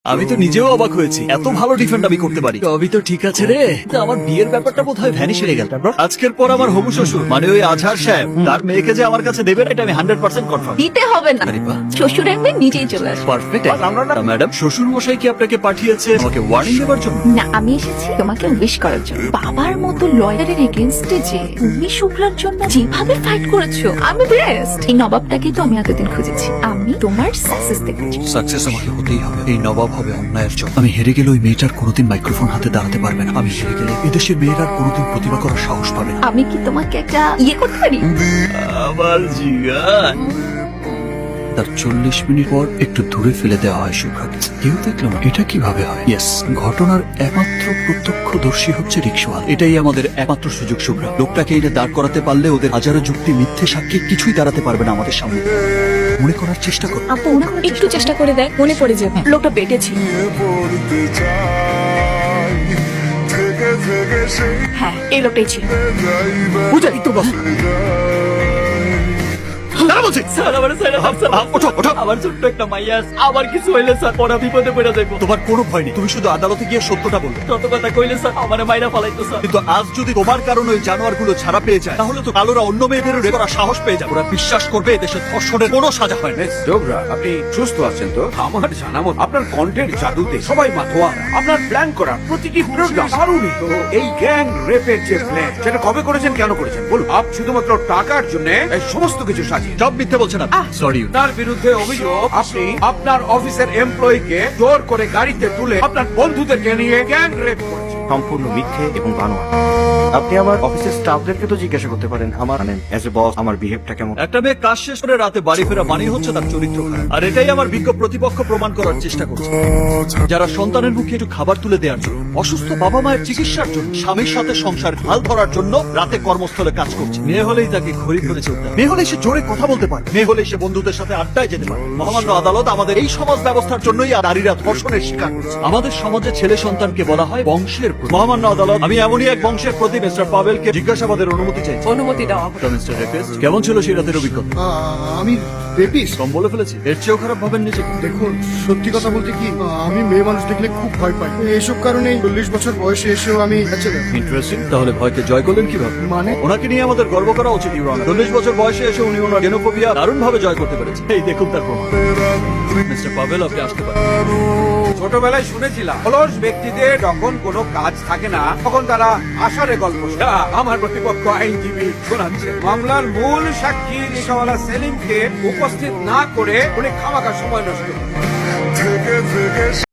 আমি তো নিজেও অবাক হয়েছি, এত ভালো ডিফেন্ড আমি করতে পারি। সবই তো ঠিক আছে রে, তা আমার বিয়ের ব্যাপারটা বোধহয় ভ্যানিশ হয়ে গেল। আজকের পর আমার হবু শ্বশুর মানে ওই আজহার সাহেব তার মেয়েকে যে আমার কাছে দেবে এটা আমি 100% কনফার্ম। দিতে হবে না, আরে বাহ, শ্বশুরের মেয়ে নিজেই চলে আসবে। পারফেক্ট। ম্যাডাম, শ্বশুর মশাই কি আপনাকে পাঠিয়েছে আমাকে ওয়ার্নিং দেওয়ার জন্য? না, আমি এসেছি তোমাকে উইশ করার জন্য। বাবার মতো লয়ারের এগেইনস্টে যে তুমি শুভ্রার জন্য যেভাবে ফাইট করেছো, আমি বেস্ট। এই নবাবটাকে তো আমি এতদিন খুঁজেছি, আমি তোমার সাকসেস দেখেছি। সাকসেস আমাকে হতেই হবে, এই নবাব হবে অন্যায়ের জন্য। আমি হেরে গেলে ওই মেয়েটার কোনোদিন মাইক্রোফোন হাতে দাঁড়াতে পারবে না। আমি হেরে গেলে এদেশের মেয়েরা কোনোদিন প্রতিভা করার সাহস পাবে না। আমি কি তোমাকে একটা করতে পারি? আবার জিগান। তার 40 মিনিট পর একটু দূরে ফেলে দেওয়া হয় শুভ্রাকে। কেউ দেখলো না, এটা কিভাবে হয়? ইয়েস, ঘটনার একমাত্র প্রত্যক্ষদর্শী হচ্ছে রিকশাওয়ালা। এটাই আমাদের একমাত্র সুযোগ শুভ্রা। লোকটাকে এনে দাঁড় করাতে পারলে ওদের হাজারো যুক্তি মিথ্যে সাক্ষী কিছুই দাঁড়াতে পারবে না আমাদের সামনে। মনে করার চেষ্টা কর। আপু, একটু চেষ্টা করে দেখ, মনে পড়ে যাবে। লোকটা বেটেছি। হ্যাঁ, এই লোকটাই ছিল। বুঝাই তো বস। আমার ছোট্ট একটা মাইয়া আছে, আমার কিছু হইলে স্যার পড়া বিপদে পড়ে যাইবো। তোমার কোনো ভয় নেই, তুমি শুধু আদালতে গিয়ে সত্যটা বলবে। যত কথা কইলে স্যার আমার মাইরা ফালাইতো স্যার। কিন্তু আজ যদি তোমার কারণে ওই জানোয়ার গুলো ছাড়া পেয়ে যায়, তাহলে তো কালোরা অন্য মেয়েদের রেপ করার সাহস পেয়ে যায়। ওরা বিশ্বাস করবে এদেশে ধর্ষণের কোনো সাজা হয় না। যোগরা, আপনি সুস্থ আছেন তো? আমার জানা মতো আপনার কন্টেন্ট জাদুতে সবাই মাতোয়ারা। আপনার প্ল্যান করা প্রতিটি প্রোগ্রাম দারুণই। তো এই গ্যাং রেপের যে প্ল্যান, সেটা কবে করেছেন, কেন করেছেন বলুন। আপ শুধুমাত্র টাকার জন্য এই সমস্ত কিছু সাজিয়ে সব মিথ্যে বলছেন না। সরি। তার বিরুদ্ধে অভিযোগ আপনি আপনার অফিসের এমপ্লয়িকে জোর করে গাড়িতে তুলে আপনার বন্ধুদেরকে নিয়ে গ্যাং রেপ করেছেন। সম্পূর্ণ মিথ্যে এবং বানোয়াট। আপনি আমার অফিসের স্টাফদেরকে তো জিজ্ঞাসা করতে পারেন আমার এজ এ বস আমার বিহেভটা কেমন। একটা মেয়ে কাজ শেষ করে রাতে বাড়ি ফেরা মানেই হচ্ছে তার চরিত্র খারাপ। আর এটাই আমার বিজ্ঞ প্রতিপক্ষ প্রমাণ করার চেষ্টা করছে। যারা সন্তানের মুখে একটু খাবার তুলে দেওয়ার জন্য, অসুস্থ বাবা মায়ের চিকিৎসার জন্য, স্বামীর সাথে সংসার হাল ধরার জন্য রাতে কর্মস্থলে কাজ করছে। মেয়ে হলেই তাকে ঘড়ি ধরে চলতে হয়। মেয়ে হলেই সে জোরে কথা বলতে পারে। মেয়ে হলেই সে বন্ধুদের সাথে আড্ডায় যেতে পারে। মহামান্য আদালত আমাদের এই সমাজ ব্যবস্থার জন্যই নারীরা ধর্ষণের শিকার করছে। আমাদের সমাজে ছেলে সন্তানকে বলা হয় বংশের প্রতীক। মহামান্য আদালত, আমি এমনই এক বংশের প্রতি মিস্টার পাভেলকে জিজ্ঞাসাবাদের অনুমতি চাই। অনুমতি দাও। মিস্টার রেপিস্ট, কেমন ছিল সেই রাতের অভিজ্ঞতা? আমি বেপিস। কম বলে ফেলেছি, এর চেয়েও খারাপ ভাবেন নিজেকে। দেখুন, সত্যি কথা বলতে কি, আমি মেয়ে মানুষ দেখলে খুব ভয় পাই। এইসব কারণে 40 বছর বয়সে এসেও আমি ইন্টারেস্টিং। তাহলে ভয়কে জয় করলেন কিভাবে? মানে ওনাকে নিয়ে আমাদের গর্ব করা উচিত। ইউর অনার, 40 বছর বয়সে এসে উনি ওনার জেনোফোবিয়া দারুণ ভাবে জয় করতে পেরেছেন। এই দেখুন তার প্রমাণ। মিস্টার পাভেল, আপনি আসতে পারেন। ছোটবেলায় শুনেছিলাম অলস ব্যক্তিদের যখন কোনো কাজ থাকে না তখন তারা আষাঢ়ে গল্প শোনে। আমার প্রতিপক্ষ আইনজীবী শোনাচ্ছে মামলার মূল সাক্ষী রিকশাওয়ালা সেলিমকে উপস্থিত না করে উনি খামাখা সময় নষ্ট করেন।